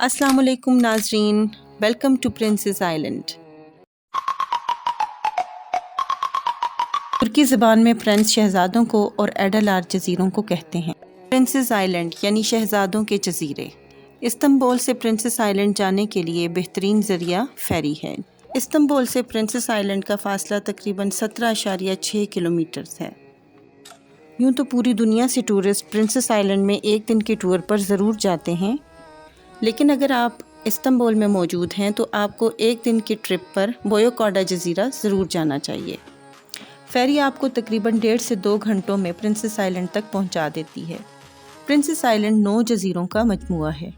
السلام علیکم ناظرین، ویلکم ٹو پرنسز آئلینڈ۔ ترکی زبان میں پرنس شہزادوں کو اور ایڈلار جزیروں کو کہتے ہیں۔ پرنسز آئلینڈ یعنی شہزادوں کے جزیرے۔ استنبول سے پرنسز آئلینڈ جانے کے لیے بہترین ذریعہ فیری ہے۔ استنبول سے پرنسز آئلینڈ کا فاصلہ تقریباً 17.6 کلومیٹرز ہے۔ یوں تو پوری دنیا سے ٹورسٹ پرنسز آئلینڈ میں ایک دن کے ٹور پر ضرور جاتے ہیں، لیکن اگر آپ استنبول میں موجود ہیں تو آپ کو ایک دن کی ٹرپ پر بویوکاڈا جزیرہ ضرور جانا چاہیے۔ فیری آپ کو تقریباً 1.5 سے 2 گھنٹوں میں پرنسز آئلینڈ تک پہنچا دیتی ہے۔ پرنسز آئلینڈ 9 جزیروں کا مجموعہ ہے۔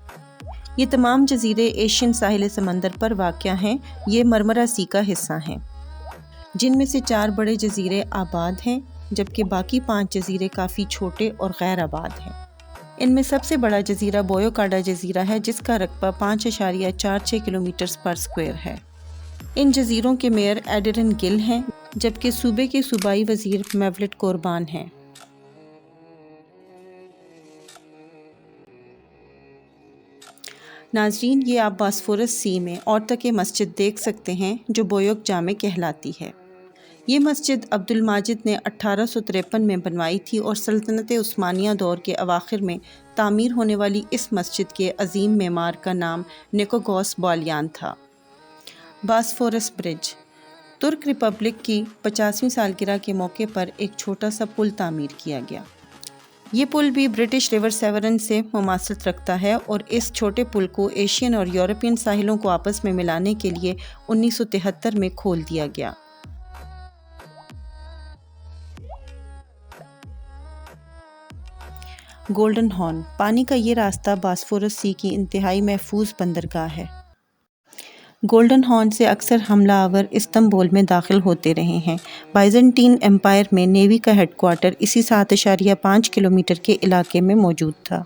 یہ تمام جزیرے ایشین ساحل سمندر پر واقع ہیں۔ یہ مرمرا سی کا حصہ ہیں، جن میں سے 4 بڑے جزیرے آباد ہیں، جبکہ باقی 5 جزیرے کافی چھوٹے اور غیر آباد ہیں۔ ان میں سب سے بڑا جزیرہ بویوکاڈا جزیرہ ہے، جس کا رقبہ 5.46 کلومیٹر پر اسکوائر ہے۔ ان جزیروں کے میئر ایڈرن گل ہیں، جبکہ صوبے کے صوبائی وزیر میولٹ قربان ہیں۔ ناظرین، یہ آپ باسفورس سی میں عورتک مسجد دیکھ سکتے ہیں، جو بویوک جامع کہلاتی ہے۔ یہ مسجد عبد الماجد نے 1853 میں بنوائی تھی اور سلطنت عثمانیہ دور کے اواخر میں تعمیر ہونے والی اس مسجد کے عظیم معمار کا نام نکوگوس بالیان تھا۔ باسفورس برج ترک ریپبلک کی 50ویں سالگرہ کے موقع پر ایک چھوٹا سا پل تعمیر کیا گیا۔ یہ پل بھی برٹش ریور سیورن سے مماثلت رکھتا ہے اور اس چھوٹے پل کو ایشین اور یورپین ساحلوں کو آپس میں ملانے کے لیے 1973 میں کھول دیا گیا۔ گولڈن ہارن پانی کا یہ راستہ باسفورس سی کی انتہائی محفوظ بندرگاہ ہے۔ گولڈن ہارن سے اکثر حملہ آور استنبول میں داخل ہوتے رہے ہیں۔ بائزنٹین امپائر میں نیوی کا ہیڈ کوارٹر اسی 7.5 کلومیٹر کے علاقے میں موجود تھا۔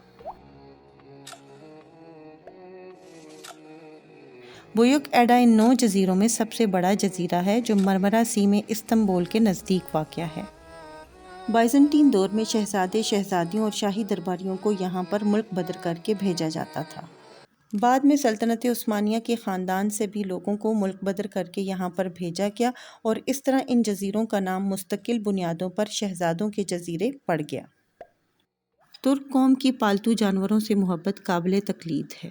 بویوک ایڈا ان 9 جزیروں میں سب سے بڑا جزیرہ ہے، جو مرمرا سی میں استنبول کے نزدیک واقع ہے۔ بائزنٹین دور میں شہزادے، شہزادیوں اور شاہی درباریوں کو یہاں پر ملک بدر کر کے بھیجا جاتا تھا۔ بعد میں سلطنت عثمانیہ کے خاندان سے بھی لوگوں کو ملک بدر کر کے یہاں پر بھیجا گیا اور اس طرح ان جزیروں کا نام مستقل بنیادوں پر شہزادوں کے جزیرے پڑ گیا۔ ترک قوم کی پالتو جانوروں سے محبت قابل تقلید ہے۔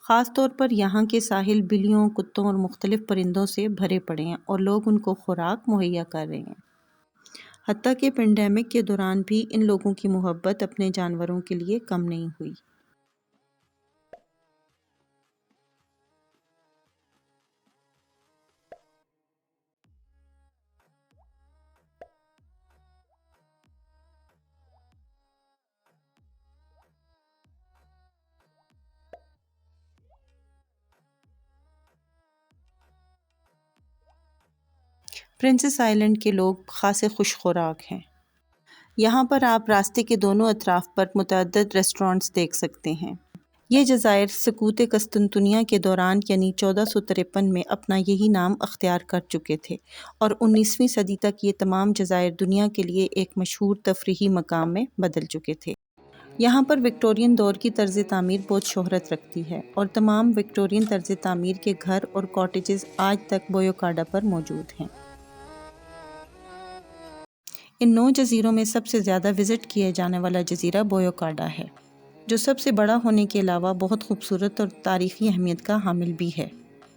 خاص طور پر یہاں کے ساحل بلیوں، کتوں اور مختلف پرندوں سے بھرے پڑے ہیں اور لوگ ان کو خوراک مہیا کر رہے ہیں۔ حتیٰ کہ پینڈیمک کے دوران بھی ان لوگوں کی محبت اپنے جانوروں کے لیے کم نہیں ہوئی۔ پرنسز آئلینڈ کے لوگ خاصے خوش خوراک ہیں۔ یہاں پر آپ راستے کے دونوں اطراف پر متعدد ریسٹورانٹس دیکھ سکتے ہیں۔ یہ جزائر سقوط قسطنطنیہ کے دوران یعنی 1453 میں اپنا یہی نام اختیار کر چکے تھے اور 19ویں صدی تک یہ تمام جزائر دنیا کے لیے ایک مشہور تفریحی مقام میں بدل چکے تھے۔ یہاں پر وکٹورین دور کی طرز تعمیر بہت شہرت رکھتی ہے اور تمام وکٹورین طرز تعمیر کے گھر اور کاٹیجز آج تک بویوکاڈا پر موجود ہیں۔ ان 9 جزیروں میں سب سے زیادہ وزٹ کیا جانے والا جزیرہ بویوکاڈا ہے، جو سب سے بڑا ہونے کے علاوہ بہت خوبصورت اور تاریخی اہمیت کا حامل بھی ہے۔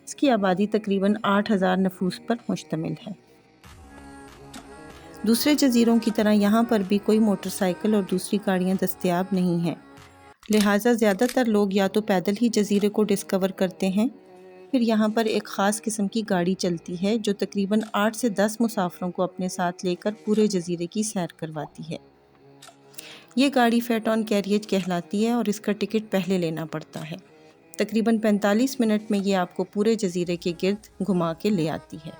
اس کی آبادی تقریباً 8,000 نفوس پر مشتمل ہے۔ دوسرے جزیروں کی طرح یہاں پر بھی کوئی موٹر سائیکل اور دوسری گاڑیاں دستیاب نہیں ہیں، لہٰذا زیادہ تر لوگ یا تو پیدل ہی جزیرے کو ڈسکور کرتے ہیں، پھر یہاں پر ایک خاص قسم کی گاڑی چلتی ہے جو تقریباً 8 سے 10 مسافروں کو اپنے ساتھ لے کر پورے جزیرے کی سیر کرواتی ہے۔ یہ گاڑی فیٹ آن کیریج کہلاتی ہے اور اس کا ٹکٹ پہلے لینا پڑتا ہے۔ تقریباً 45 منٹ میں یہ آپ کو پورے جزیرے کے گرد گھما کے لے آتی ہے۔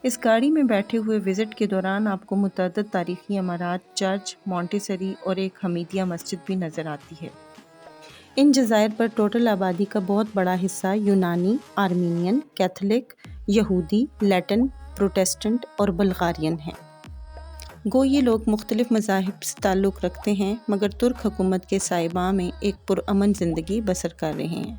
اس گاڑی میں بیٹھے ہوئے وزٹ کے دوران آپ کو متعدد تاریخی عمارات، چرچ، مونٹیسری اور ایک حمیدیہ مسجد بھی نظر آتی ہے۔ ان جزائر پر ٹوٹل آبادی کا بہت بڑا حصہ یونانی، آرمینین، کیتھولک، یہودی، لیٹن، پروٹسٹنٹ اور بلغارین ہیں۔ گو یہ لوگ مختلف مذاہب سے تعلق رکھتے ہیں مگر ترک حکومت کے سائبہ میں ایک پرامن زندگی بسر کر رہے ہیں۔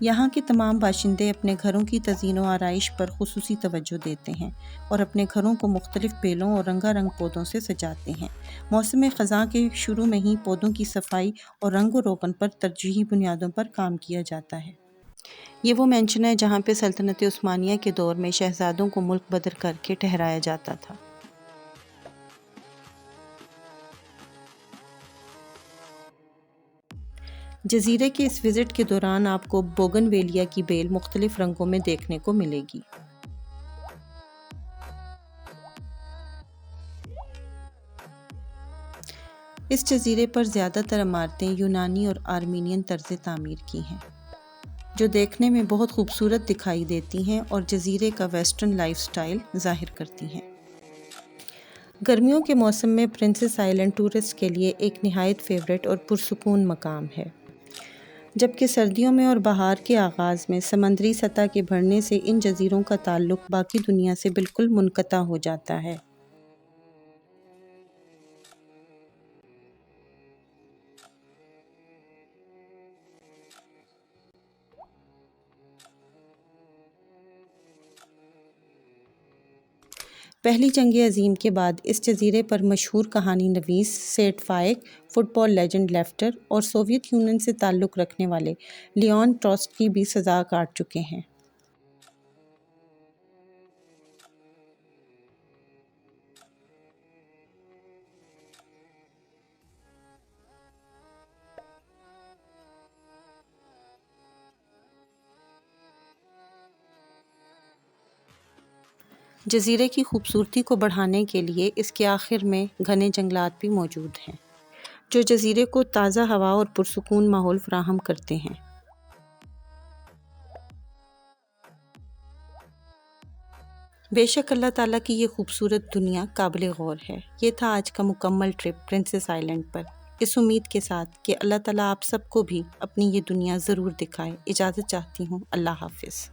یہاں کے تمام باشندے اپنے گھروں کی تزئین و آرائش پر خصوصی توجہ دیتے ہیں اور اپنے گھروں کو مختلف بیلوں اور رنگا رنگ پودوں سے سجاتے ہیں۔ موسم خزاں کے شروع میں ہی پودوں کی صفائی اور رنگ و روغن پر ترجیحی بنیادوں پر کام کیا جاتا ہے۔ یہ وہ مینشن ہے جہاں پہ سلطنت عثمانیہ کے دور میں شہزادوں کو ملک بدر کر کے ٹھہرایا جاتا تھا۔ جزیرے کے اس وزٹ کے دوران آپ کو بوگن ویلیا کی بیل مختلف رنگوں میں دیکھنے کو ملے گی۔ اس جزیرے پر زیادہ تر عمارتیں یونانی اور آرمینین طرز تعمیر کی ہیں، جو دیکھنے میں بہت خوبصورت دکھائی دیتی ہیں اور جزیرے کا ویسٹرن لائف سٹائل ظاہر کرتی ہیں۔ گرمیوں کے موسم میں پرنسس آئلینڈ ٹورسٹ کے لیے ایک نہایت فیورٹ اور پرسکون مقام ہے، جبکہ سردیوں میں اور بہار کے آغاز میں سمندری سطح کے بڑھنے سے ان جزیروں کا تعلق باقی دنیا سے بالکل منقطع ہو جاتا ہے۔ پہلی جنگ عظیم کے بعد اس جزیرے پر مشہور کہانی نویس سیٹ فائک، فٹ بال لیجنڈ لیفٹر اور سوویت یونین سے تعلق رکھنے والے لیون ٹروٹسکی بھی سزا کاٹ چکے ہیں۔ جزیرے کی خوبصورتی کو بڑھانے کے لیے اس کے آخر میں گھنے جنگلات بھی موجود ہیں، جو جزیرے کو تازہ ہوا اور پرسکون ماحول فراہم کرتے ہیں۔ بے شک اللہ تعالیٰ کی یہ خوبصورت دنیا قابل غور ہے۔ یہ تھا آج کا مکمل ٹرپ پرنسس آئلینڈ پر، اس امید کے ساتھ کہ اللہ تعالیٰ آپ سب کو بھی اپنی یہ دنیا ضرور دکھائے۔ اجازت چاہتی ہوں، اللہ حافظ۔